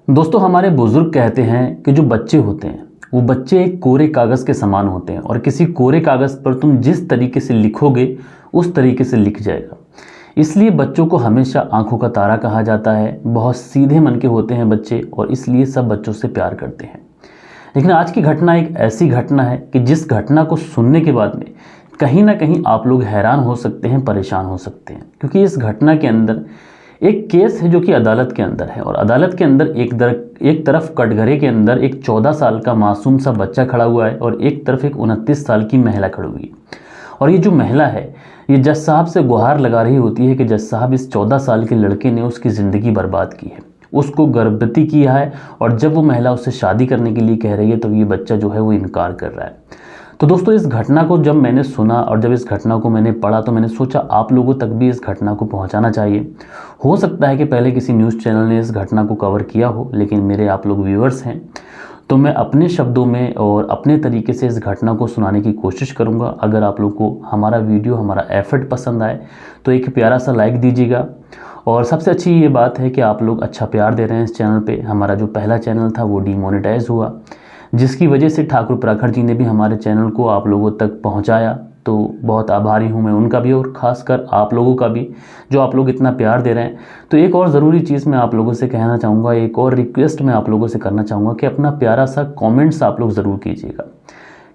दोस्तों, हमारे बुजुर्ग कहते हैं कि जो बच्चे होते हैं वो बच्चे एक कोरे कागज़ के समान होते हैं और किसी कोरे कागज़ पर तुम जिस तरीके से लिखोगे उस तरीके से लिख जाएगा। इसलिए बच्चों को हमेशा आंखों का तारा कहा जाता है। बहुत सीधे मन के होते हैं बच्चे और इसलिए सब बच्चों से प्यार करते हैं। लेकिन आज की घटना एक ऐसी घटना है कि जिस घटना को सुनने के बाद में कहीं ना कहीं आप लोग हैरान हो सकते हैं, परेशान हो सकते हैं, क्योंकि इस घटना के अंदर एक केस है जो कि अदालत के अंदर है और अदालत के अंदर एक तरफ कटघरे के अंदर एक 14 साल का मासूम सा बच्चा खड़ा हुआ है और एक तरफ एक 29 साल की महिला खड़ी हुई है। और ये जो महिला है ये जज साहब से गुहार लगा रही होती है कि जज साहब, इस 14 साल के लड़के ने उसकी ज़िंदगी बर्बाद की है, उसको गर्भवती किया है और जब वो महिला उससे शादी करने के लिए कह रही है तो ये बच्चा जो है वो इनकार कर रहा है। तो दोस्तों, इस घटना को जब मैंने सुना और जब इस घटना को मैंने पढ़ा तो मैंने सोचा आप लोगों तक भी इस घटना को पहुंचाना चाहिए। हो सकता है कि पहले किसी न्यूज़ चैनल ने इस घटना को कवर किया हो, लेकिन मेरे आप लोग व्यूअर्स हैं तो मैं अपने शब्दों में और अपने तरीके से इस घटना को सुनाने की कोशिश करूंगा। अगर आप लोग को हमारा वीडियो, हमारा एफर्ट पसंद आए तो एक प्यारा सा लाइक दीजिएगा। और सबसे अच्छी ये बात है कि आप लोग अच्छा प्यार दे रहे हैं इस चैनल पे। हमारा जो पहला चैनल था वो डीमोनेटाइज हुआ, जिसकी वजह से ठाकुर प्रखर जी ने भी हमारे चैनल को आप लोगों तक पहुंचाया। तो बहुत आभारी हूं मैं उनका भी और ख़ासकर आप लोगों का भी जो आप लोग इतना प्यार दे रहे हैं। तो एक और ज़रूरी चीज़ मैं आप लोगों से कहना चाहूँगा, एक और रिक्वेस्ट मैं आप लोगों से करना चाहूँगा कि अपना प्यारा सा कमेंट्स आप लोग ज़रूर कीजिएगा,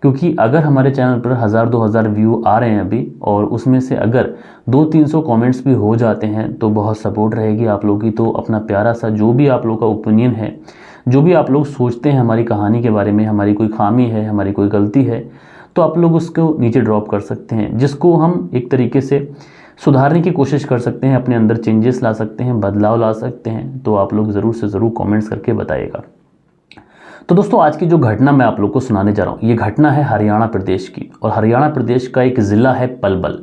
क्योंकि अगर हमारे चैनल पर 1000-2000 व्यू आ रहे हैं अभी और उसमें से अगर 200-300 कमेंट्स भी हो जाते हैं तो बहुत सपोर्ट रहेगी आप लोगों की। तो अपना प्यारा सा जो भी आप लोग का ओपिनियन है, जो भी आप लोग सोचते हैं हमारी कहानी के बारे में, हमारी कोई खामी है, हमारी कोई गलती है, तो आप लोग उसको नीचे ड्रॉप कर सकते हैं, जिसको हम एक तरीके से सुधारने की कोशिश कर सकते हैं, अपने अंदर चेंजेस ला सकते हैं, बदलाव ला सकते हैं। तो आप लोग ज़रूर से ज़रूर कमेंट्स करके बताइएगा। तो दोस्तों, आज की जो घटना मैं आप लोग को सुनाने जा रहा हूँ ये घटना है हरियाणा प्रदेश की, और हरियाणा प्रदेश का एक ज़िला है पलवल।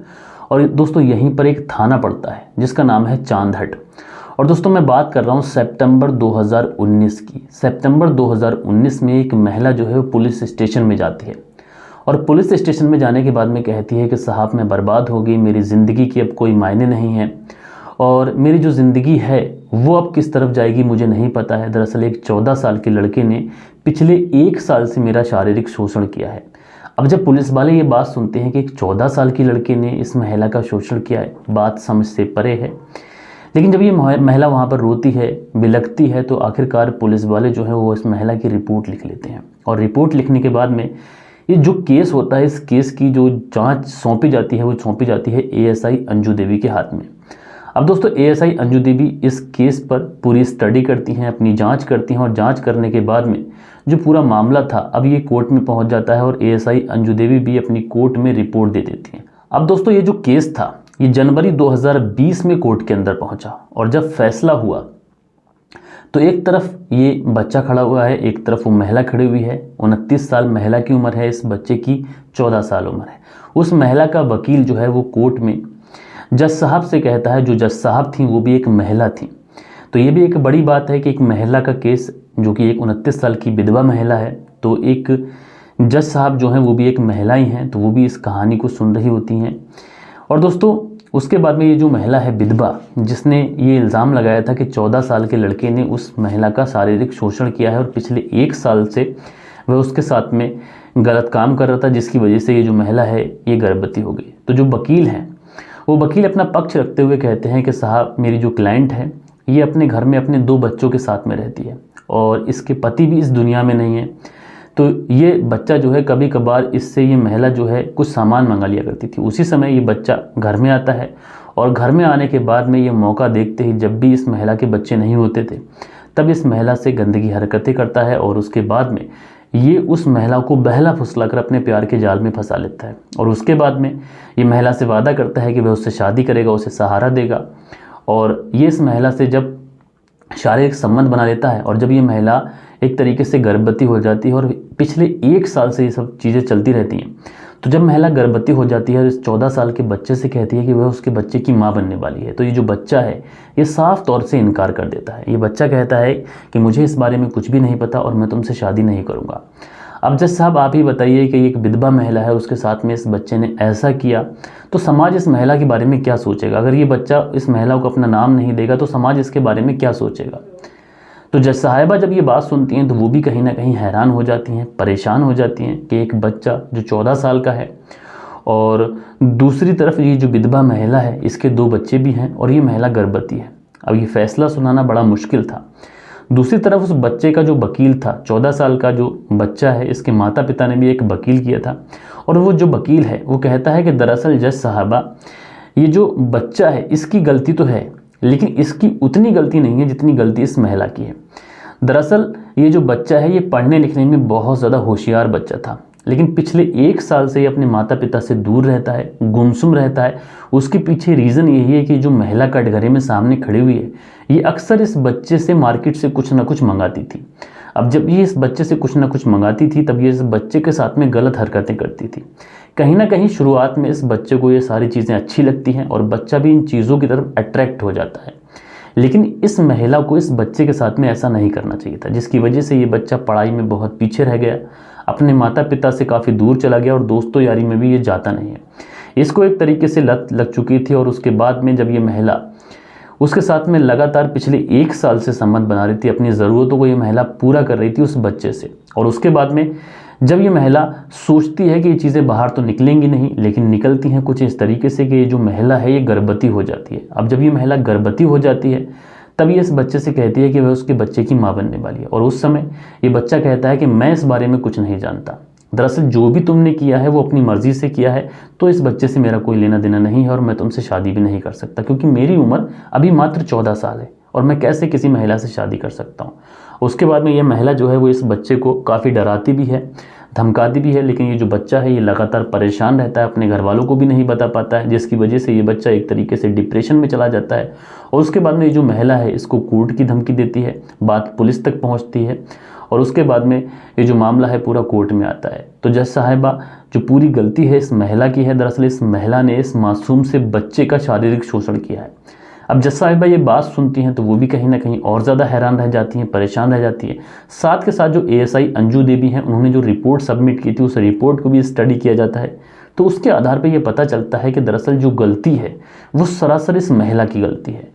और दोस्तों, यहीं पर एक थाना पड़ता है जिसका नाम है चांदहट। और दोस्तों, मैं बात कर रहा हूँ सितंबर 2019 की। सितंबर 2019 में एक महिला जो है वो पुलिस स्टेशन में जाती है और पुलिस स्टेशन में जाने के बाद में कहती है कि साहब, मैं बर्बाद हो गई, मेरी ज़िंदगी की अब कोई मायने नहीं है और मेरी जो ज़िंदगी है वो अब किस तरफ जाएगी मुझे नहीं पता है। दरअसल एक 14 साल के लड़के ने पिछले 1 साल से मेरा शारीरिक शोषण किया है। अब जब पुलिस वाले ये बात सुनते हैं कि एक 14 साल की लड़के ने इस महिला का शोषण किया है, बात समझ से परे है। लेकिन जब ये महिला वहाँ पर रोती है, बिलखती है, तो आखिरकार पुलिस वाले जो है वो इस महिला की रिपोर्ट लिख लेते हैं। और रिपोर्ट लिखने के बाद में ये जो केस होता है, इस केस की जो जांच सौंपी जाती है वो सौंपी जाती है एएसआई अंजू देवी के हाथ में। अब दोस्तों, एएसआई अंजू देवी इस केस पर पूरी स्टडी करती हैं, अपनी जांच करती हैं और जांच करने के बाद में जो पूरा मामला था अब ये कोर्ट में पहुंच जाता है और एएसआई अंजू देवी भी अपनी कोर्ट में रिपोर्ट दे देती हैं। अब दोस्तों, ये जो केस था ये जनवरी 2020 में कोर्ट के अंदर पहुंचा और जब फैसला हुआ तो एक तरफ ये बच्चा खड़ा हुआ है, एक तरफ वो महिला खड़ी हुई है। 29 साल महिला की उम्र है, इस बच्चे की 14 साल उम्र है। उस महिला का वकील जो है वो कोर्ट में जज साहब से कहता है, जो जज साहब थी वो भी एक महिला थी। तो ये भी एक बड़ी बात है कि एक महिला का केस, जो कि एक 29 साल की विधवा महिला है, तो एक जज साहब जो हैं वो भी एक महिला ही हैं, तो वो भी इस कहानी को सुन रही होती हैं। और दोस्तों, उसके बाद में ये जो महिला है विधवा, जिसने ये इल्ज़ाम लगाया था कि 14 साल के लड़के ने उस महिला का शारीरिक शोषण किया है और पिछले 1 साल से वह उसके साथ में गलत काम कर रहा था, जिसकी वजह से ये जो महिला है ये गर्भवती हो गई। तो जो वकील हैं वो वकील अपना पक्ष रखते हुए कहते हैं कि साहब, मेरी जो क्लाइंट है ये अपने घर में अपने 2 बच्चों के साथ में रहती है और इसके पति भी इस दुनिया में नहीं है। तो ये बच्चा जो है कभी कभार इससे ये महिला जो है कुछ सामान मंगा लिया करती थी। उसी समय ये बच्चा घर में आता है और घर में आने के बाद में ये मौका देखते ही, जब भी इस महिला के बच्चे नहीं होते थे तब इस महिला से गंदगी हरकतें करता है और उसके बाद में ये उस महिला को बहला फुसला कर अपने प्यार के जाल में फंसा लेता है। और उसके बाद में ये महिला से वादा करता है कि वह उससे शादी करेगा, उसे सहारा देगा। और ये इस महिला से जब शारीरिक संबंध बना लेता है और जब ये महिला एक तरीके से गर्भवती हो जाती है और पिछले 1 साल से ये सब चीज़ें चलती रहती हैं, तो जब महिला गर्भवती हो जाती है और इस 14 साल के बच्चे से कहती है कि वह उसके बच्चे की माँ बनने वाली है, तो ये जो बच्चा है ये साफ तौर से इनकार कर देता है। ये बच्चा कहता है कि मुझे इस बारे में कुछ भी नहीं पता और मैं तुमसे शादी नहीं करूँगा। अब जज साहब, आप ही बताइए कि एक विधवा महिला है, उसके साथ में इस बच्चे ने ऐसा किया तो समाज इस महिला के बारे में क्या सोचेगा? अगर ये बच्चा इस महिला को अपना नाम नहीं देगा तो समाज इसके बारे में क्या सोचेगा? तो जज साहिबा जब ये बात सुनती हैं तो वो भी कहीं ना कहीं हैरान हो जाती हैं, परेशान हो जाती हैं कि एक बच्चा जो 14 साल का है और दूसरी तरफ ये जो विधवा महिला है इसके 2 बच्चे भी हैं और ये महिला गर्भवती है। अब ये फैसला सुनाना बड़ा मुश्किल था। दूसरी तरफ उस बच्चे का जो वकील था, 14 साल का जो बच्चा है, इसके माता पिता ने भी एक वकील किया था और वो जो वकील है वो कहता है कि दरअसल जज साहबा ये जो बच्चा है इसकी गलती तो है, लेकिन इसकी उतनी गलती नहीं है जितनी गलती इस महिला की है। दरअसल ये जो बच्चा है ये पढ़ने लिखने में बहुत ज़्यादा होशियार बच्चा था, लेकिन पिछले 1 साल से ये अपने माता पिता से दूर रहता है, गुमसुम रहता है। उसके पीछे रीज़न यही है कि जो महिला कटघरे में सामने खड़ी हुई है ये अक्सर इस बच्चे से मार्केट से कुछ ना कुछ मंगाती थी। अब जब ये इस बच्चे से कुछ ना कुछ मंगाती थी तब ये इस बच्चे के साथ में गलत हरकतें करती थी। कहीं ना कहीं शुरुआत में इस बच्चे को ये सारी चीज़ें अच्छी लगती हैं और बच्चा भी इन चीज़ों की तरफ अट्रैक्ट हो जाता है, लेकिन इस महिला को इस बच्चे के साथ में ऐसा नहीं करना चाहिए था, जिसकी वजह से ये बच्चा पढ़ाई में बहुत पीछे रह गया, अपने माता पिता से काफ़ी दूर चला गया और दोस्तों यारी में भी ये जाता नहीं है। इसको एक तरीके से लत लग चुकी थी और उसके बाद में जब ये महिला उसके साथ में लगातार पिछले 1 साल से संबंध बना रही थी, अपनी ज़रूरतों को ये महिला पूरा कर रही थी उस बच्चे से, और उसके बाद में जब ये महिला सोचती है कि ये चीज़ें बाहर तो निकलेंगी नहीं, लेकिन निकलती हैं कुछ इस तरीके से कि ये जो महिला है ये गर्भवती हो जाती है। अब जब ये महिला गर्भवती हो जाती है तब ये इस बच्चे से कहती है कि वह उसके बच्चे की माँ बनने वाली है, और उस समय ये बच्चा कहता है कि मैं इस बारे में कुछ नहीं जानता, दरअसल जो भी तुमने किया है वो अपनी मर्जी से किया है, तो इस बच्चे से मेरा कोई लेना देना नहीं है और मैं तुमसे शादी भी नहीं कर सकता, क्योंकि मेरी उम्र अभी मात्र 14 साल है और मैं कैसे किसी महिला से शादी कर सकता हूँ। उसके बाद में ये महिला जो है वो इस बच्चे को काफ़ी डराती भी है, धमकाती भी है, लेकिन ये जो बच्चा है ये लगातार परेशान रहता है, अपने घर वालों को भी नहीं बता पाता है, जिसकी वजह से ये बच्चा एक तरीके से डिप्रेशन में चला जाता है। और उसके बाद में ये जो महिला है इसको कोर्ट की धमकी देती है, बात पुलिस तक पहुंचती है और उसके बाद में ये जो मामला है पूरा कोर्ट में आता है। तो जज साहिबा जो पूरी गलती है इस महिला की है, दरअसल इस महिला ने इस मासूम से बच्चे का शारीरिक शोषण किया है। अब जज साहिबा ये बात सुनती हैं तो वो भी कहीं ना कहीं और ज़्यादा हैरान रह जाती हैं, परेशान रह जाती है। साथ के साथ जो एएसआई अंजू देवी हैं उन्होंने जो रिपोर्ट सबमिट की थी उस रिपोर्ट को भी स्टडी किया जाता है, तो उसके आधार पर यह पता चलता है कि दरअसल जो गलती है वो सरासर इस महिला की गलती है।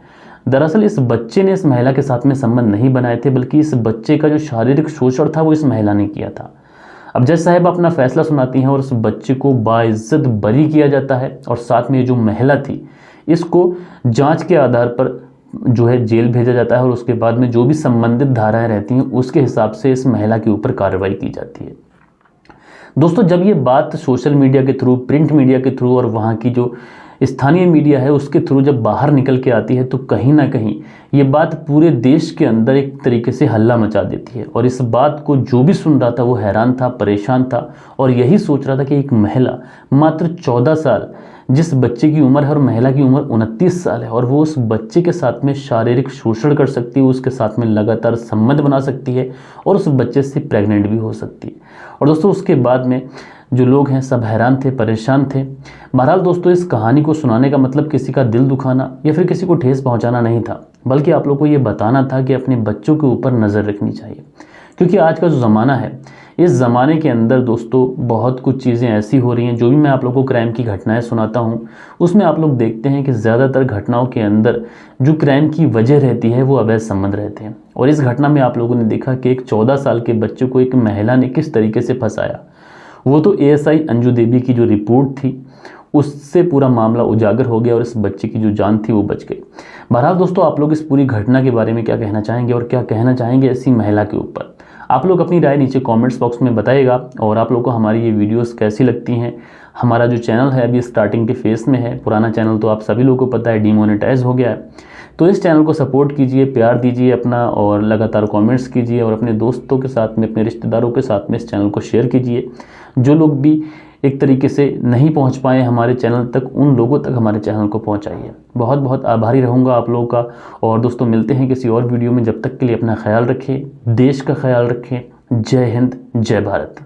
दरअसल इस बच्चे ने इस महिला के साथ में संबंध नहीं बनाए थे, बल्कि इस बच्चे का जो शारीरिक शोषण था वो इस महिला ने किया था। अब जज साहिबा अपना फैसला सुनाती हैं और उस बच्चे को बाइज्जत बरी किया जाता है और साथ में जो महिला थी इसको जांच के आधार पर जो है जेल भेजा जाता है और उसके बाद में जो भी संबंधित धाराएं रहती हैं उसके हिसाब से इस महिला के ऊपर कार्रवाई की जाती है। दोस्तों जब ये बात सोशल मीडिया के थ्रू, प्रिंट मीडिया के थ्रू और वहाँ की जो स्थानीय मीडिया है उसके थ्रू जब बाहर निकल के आती है तो कहीं ना कहीं ये बात पूरे देश के अंदर एक तरीके से हल्ला मचा देती है, और इस बात को जो भी सुन रहा था वो हैरान था, परेशान था और यही सोच रहा था कि एक महिला मात्र 14 साल, जिस बच्चे की उम्र है और महिला की उम्र 29 साल है, और वो उस बच्चे के साथ में शारीरिक शोषण कर सकती है, उसके साथ में लगातार संबंध बना सकती है और उस बच्चे से प्रेग्नेंट भी हो सकती है। और दोस्तों उसके बाद में जो लोग हैं सब हैरान थे, परेशान थे। बहरहाल दोस्तों इस कहानी को सुनाने का मतलब किसी का दिल दुखाना या फिर किसी को ठेस पहुंचाना नहीं था, बल्कि आप लोगों को ये बताना था कि अपने बच्चों के ऊपर नज़र रखनी चाहिए, क्योंकि आज का जो ज़माना है इस ज़माने के अंदर दोस्तों बहुत कुछ चीज़ें ऐसी हो रही हैं। जो भी मैं आप लोगों को क्राइम की घटनाएं सुनाता हूं उसमें आप लोग देखते हैं कि ज़्यादातर घटनाओं के अंदर जो क्राइम की वजह रहती है वो अवैध संबंध रहते हैं। और इस घटना में आप लोगों ने देखा कि एक 14 साल के बच्चे को एक महिला ने किस तरीके से फंसाया। वो तो एएसआई अंजू देवी की जो रिपोर्ट थी उससे पूरा मामला उजागर हो गया और इस बच्चे की जो जान थी वो बच गई। बहरहाल दोस्तों आप लोग इस पूरी घटना के बारे में क्या कहना चाहेंगे और क्या कहना चाहेंगे ऐसी महिला के ऊपर, आप लोग अपनी राय नीचे कमेंट्स बॉक्स में बताइएगा। और आप लोगों को हमारी ये वीडियोस कैसी लगती हैं। हमारा जो चैनल है अभी स्टार्टिंग के फेस में है, पुराना चैनल तो आप सभी लोगों को पता है डीमोनेटाइज हो गया है, तो इस चैनल को सपोर्ट कीजिए, प्यार दीजिए अपना और लगातार कमेंट्स कीजिए और अपने दोस्तों के साथ में, अपने रिश्तेदारों के साथ में इस चैनल को शेयर कीजिए। जो लोग भी एक तरीके से नहीं पहुंच पाए हमारे चैनल तक, उन लोगों तक हमारे चैनल को पहुंचाइए। बहुत बहुत आभारी रहूँगा आप लोगों का। और दोस्तों मिलते हैं किसी और वीडियो में, जब तक के लिए अपना ख्याल रखें, देश का ख्याल रखें। जय हिंद, जय भारत।